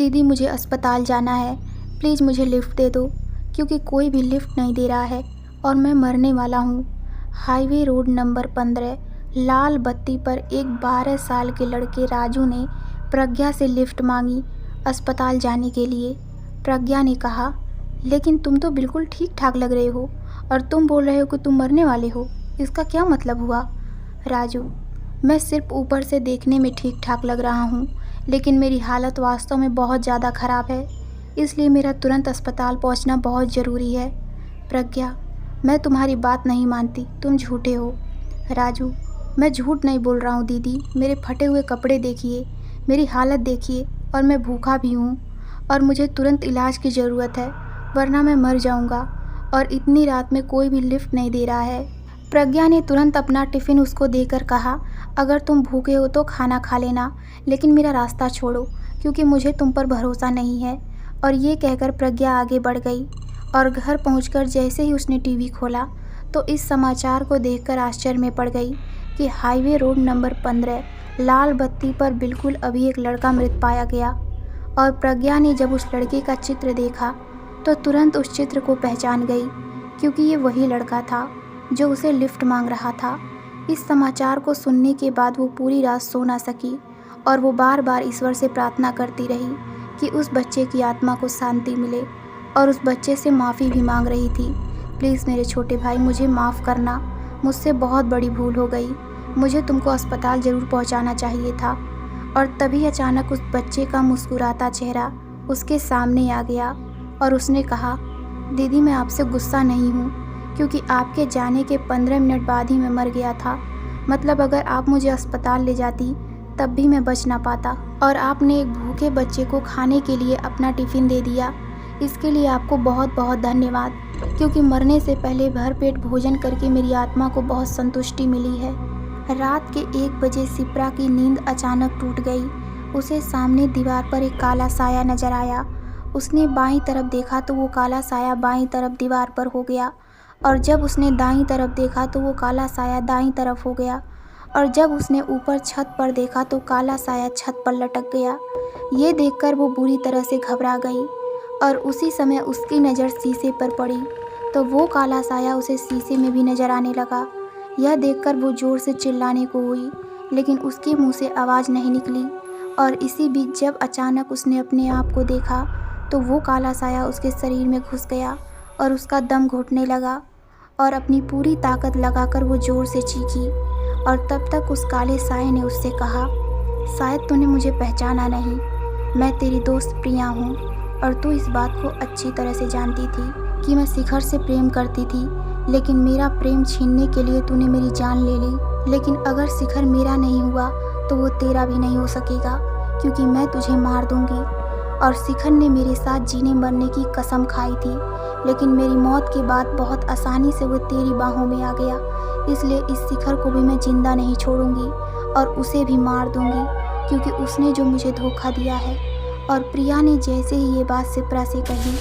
दीदी मुझे अस्पताल जाना है, प्लीज़ मुझे लिफ्ट दे दो, क्योंकि कोई भी लिफ्ट नहीं दे रहा है और मैं मरने वाला हूँ। हाईवे रोड नंबर 15 लाल बत्ती पर एक 12 साल के लड़के राजू ने प्रज्ञा से लिफ्ट मांगी अस्पताल जाने के लिए। प्रज्ञा ने कहा, लेकिन तुम तो बिल्कुल ठीक ठाक लग रहे हो और तुम बोल रहे हो कि तुम मरने वाले हो, इसका क्या मतलब हुआ? राजू, मैं सिर्फ ऊपर से देखने में ठीक ठाक लग रहा हूँ, लेकिन मेरी हालत वास्तव में बहुत ज़्यादा ख़राब है, इसलिए मेरा तुरंत अस्पताल पहुँचना बहुत ज़रूरी है। प्रज्ञा, मैं तुम्हारी बात नहीं मानती, तुम झूठे हो। राजू, मैं झूठ नहीं बोल रहा हूँ दीदी, मेरे फटे हुए कपड़े देखिए, मेरी हालत देखिए और मैं भूखा भी हूँ और मुझे तुरंत इलाज की ज़रूरत है, वरना मैं मर जाऊँगा और इतनी रात में कोई भी लिफ्ट नहीं दे रहा है। प्रज्ञा ने तुरंत अपना टिफ़िन उसको देकर कहा, अगर तुम भूखे हो तो खाना खा लेना, लेकिन मेरा रास्ता छोड़ो, क्योंकि मुझे तुम पर भरोसा नहीं है। और ये कहकर प्रज्ञा आगे बढ़ गई और घर पहुंचकर जैसे ही उसने टीवी खोला तो इस समाचार को देखकर आश्चर्य में पड़ गई कि हाईवे रोड नंबर 15 लाल बत्ती पर बिल्कुल अभी एक लड़का मृत पाया गया। और प्रज्ञा ने जब उस लड़के का चित्र देखा तो तुरंत उस चित्र को पहचान गई, क्योंकि ये वही लड़का था जो उसे लिफ्ट मांग रहा था। इस समाचार को सुनने के बाद वो पूरी रात सो ना सकी और वो बार बार ईश्वर से प्रार्थना करती रही कि उस बच्चे की आत्मा को शांति मिले और उस बच्चे से माफ़ी भी मांग रही थी। प्लीज़ मेरे छोटे भाई, मुझे माफ़ करना, मुझसे बहुत बड़ी भूल हो गई, मुझे तुमको अस्पताल ज़रूर पहुंचाना चाहिए था। और तभी अचानक उस बच्चे का मुस्कुराता चेहरा उसके सामने आ गया और उसने कहा, दीदी मैं आपसे गुस्सा नहीं हूँ, क्योंकि आपके जाने के 15 मिनट बाद ही मैं मर गया था। मतलब अगर आप मुझे अस्पताल ले जाती तब भी मैं बच ना पाता, और आपने एक भूखे बच्चे को खाने के लिए अपना टिफ़िन दे दिया, इसके लिए आपको बहुत बहुत धन्यवाद, क्योंकि मरने से पहले भरपेट भोजन करके मेरी आत्मा को बहुत संतुष्टि मिली है। रात के 1 बजे सिप्रा की नींद अचानक टूट गई। उसे सामने दीवार पर एक काला साया नजर आया। उसने बाईं तरफ देखा तो वो काला साया बाईं तरफ दीवार पर हो गया, और जब उसने दाईं तरफ देखा तो वो काला साया दाईं तरफ हो गया, और जब उसने ऊपर छत पर देखा तो काला साया छत पर लटक गया। ये देखकर वो बुरी तरह से घबरा गई और उसी समय उसकी नज़र शीशे पर पड़ी तो वो काला साया उसे शीशे में भी नज़र आने लगा। यह देखकर वो ज़ोर से चिल्लाने को हुई, लेकिन उसके मुंह से आवाज़ नहीं निकली। और इसी बीच जब अचानक उसने अपने आप को देखा तो वो काला साया उसके शरीर में घुस गया और उसका दम घुटने लगा, और अपनी पूरी ताकत लगाकर वो ज़ोर से चीखी। और तब तक उस काले साये ने उससे कहा, शायद तूने मुझे पहचाना नहीं, मैं तेरी दोस्त प्रिया हूँ और तू इस बात को अच्छी तरह से जानती थी कि मैं शिखर से प्रेम करती थी, लेकिन मेरा प्रेम छीनने के लिए तूने मेरी जान ले ली। लेकिन अगर शिखर मेरा नहीं हुआ तो वो तेरा भी नहीं हो सकेगा, क्योंकि मैं तुझे मार दूंगी। और शिखर ने मेरे साथ जीने मरने की कसम खाई थी, लेकिन मेरी मौत के बाद बहुत आसानी से वो तेरी बाहों में आ गया, इसलिए इस शिखर को भी मैं जिंदा नहीं छोड़ूंगी और उसे भी मार दूंगी, क्योंकि उसने जो मुझे धोखा दिया है। और प्रिया ने जैसे ही ये बात सिप्रा से कही,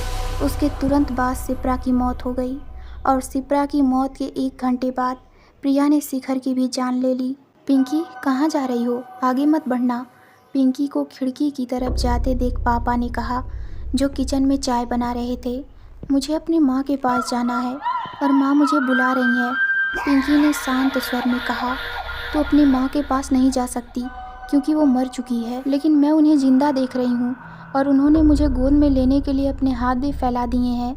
उसके तुरंत बाद सिप्रा की मौत हो गई, और सिप्रा की मौत के 1 घंटे बाद प्रिया ने शिखर की भी जान ले ली। पिंकी, कहाँ जा रही हो? आगे मत बढ़ना। पिंकी को खिड़की की तरफ जाते देख पापा ने कहा, जो किचन में चाय बना रहे थे, मुझे अपनी माँ के पास जाना है और माँ मुझे बुला रही हैं। पिंकी ने शांत स्वर में कहा, तो अपनी माँ के पास नहीं जा सकती क्योंकि वो मर चुकी है, लेकिन मैं उन्हें जिंदा देख रही हूँ और उन्होंने मुझे गोद में लेने के लिए अपने हाथ भी फैला दिए हैं।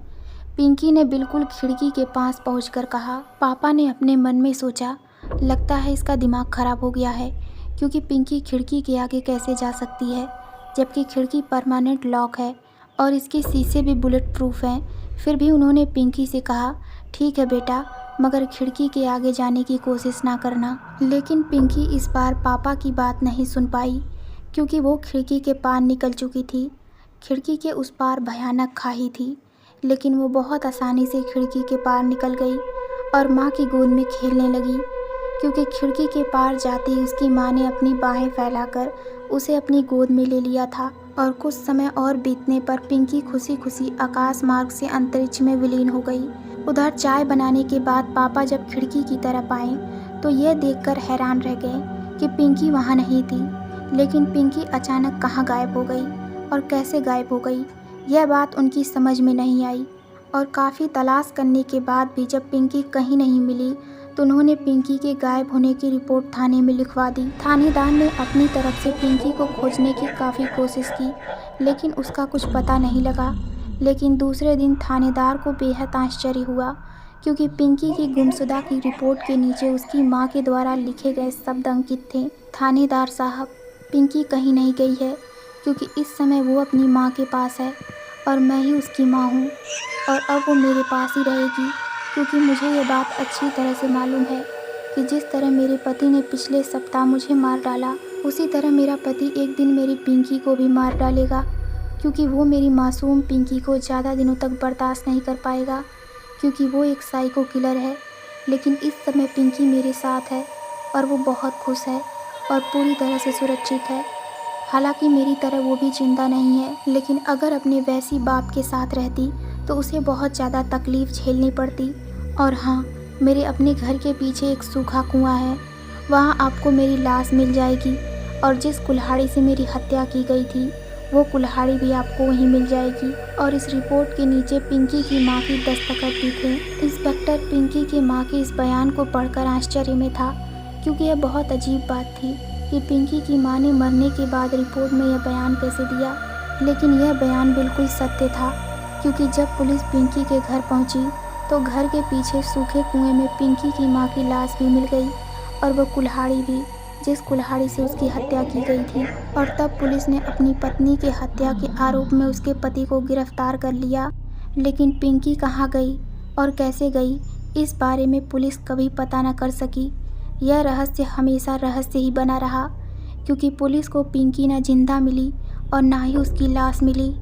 पिंकी ने बिल्कुल खिड़की के पास पहुंचकर कहा। पापा ने अपने मन में सोचा, लगता है इसका दिमाग खराब हो गया है, क्योंकि पिंकी खिड़की के आगे कैसे जा सकती है, जबकि खिड़की परमानेंट लॉक है और इसके शीशे भी बुलेट प्रूफ हैं। फिर भी उन्होंने पिंकी से कहा, ठीक है बेटा, मगर खिड़की के आगे जाने की कोशिश ना करना। लेकिन पिंकी इस बार पापा की बात नहीं सुन पाई, क्योंकि वो खिड़की के पार निकल चुकी थी। खिड़की के उस पार भयानक खाई थी, लेकिन वो बहुत आसानी से खिड़की के पार निकल गई और माँ की गोद में खेलने लगी, क्योंकि खिड़की के पार जाते ही उसकी माँ ने अपनी बाहें फैलाकर उसे अपनी गोद में ले लिया था। और कुछ समय और बीतने पर पिंकी खुशी खुशी आकाश मार्ग से अंतरिक्ष में विलीन हो गई। उधर चाय बनाने के बाद पापा जब खिड़की की तरफ आए तो ये देखकर हैरान रह गए कि पिंकी वहाँ नहीं थी। लेकिन पिंकी अचानक कहाँ गायब हो गई और कैसे गायब हो गई, यह बात उनकी समझ में नहीं आई। और काफ़ी तलाश करने के बाद भी जब पिंकी कहीं नहीं मिली तो उन्होंने पिंकी के गायब होने की रिपोर्ट थाने में लिखवा दी। थानेदार ने अपनी तरफ से पिंकी को खोजने की काफ़ी कोशिश की, लेकिन उसका कुछ पता नहीं लगा। लेकिन दूसरे दिन थानेदार को बेहद आश्चर्य हुआ, क्योंकि पिंकी की गुमशुदा की रिपोर्ट के नीचे उसकी माँ के द्वारा लिखे गए शब्द अंकित थे। थानेदार साहब, पिंकी कहीं नहीं गई है, क्योंकि इस समय वो अपनी माँ के पास है और मैं ही उसकी माँ हूँ, और अब वो मेरे पास ही रहेगी, क्योंकि मुझे ये बात अच्छी तरह से मालूम है कि जिस तरह मेरे पति ने पिछले सप्ताह मुझे मार डाला, उसी तरह मेरा पति एक दिन मेरी पिंकी को भी मार डालेगा, क्योंकि वो मेरी मासूम पिंकी को ज़्यादा दिनों तक बर्दाश्त नहीं कर पाएगा, क्योंकि वो एक साइको किलर है। लेकिन इस समय पिंकी मेरे साथ है और वो बहुत खुश है और पूरी तरह से सुरक्षित है। हालांकि मेरी तरह वो भी जिंदा नहीं है, लेकिन अगर अपने वैसी बाप के साथ रहती तो उसे बहुत ज़्यादा तकलीफ़ झेलनी पड़ती। और हाँ, मेरे अपने घर के पीछे एक सूखा कुआं है, वहाँ आपको मेरी लाश मिल जाएगी, और जिस कुल्हाड़ी से मेरी हत्या की गई थी वो कुल्हाड़ी भी आपको वहीं मिल जाएगी। और इस रिपोर्ट के नीचे पिंकी की माँ की दस्तखत भी थे। इंस्पेक्टर पिंकी की माँ के इस बयान को पढ़कर आश्चर्य में था, क्योंकि यह बहुत अजीब बात थी कि पिंकी की माँ ने मरने के बाद रिपोर्ट में यह बयान कैसे दिया। लेकिन यह बयान बिल्कुल सत्य था, क्योंकि जब पुलिस पिंकी के घर पहुंची तो घर के पीछे सूखे कुएं में पिंकी की माँ की लाश भी मिल गई, और वह कुल्हाड़ी भी, जिस कुल्हाड़ी से उसकी हत्या की गई थी। और तब पुलिस ने अपनी पत्नी के हत्या के आरोप में उसके पति को गिरफ्तार कर लिया। लेकिन पिंकी कहाँ गई और कैसे गई, इस बारे में पुलिस कभी पता न कर सकी। यह रहस्य हमेशा रहस्य ही बना रहा, क्योंकि पुलिस को पिंकी न जिंदा मिली और ना ही उसकी लाश मिली।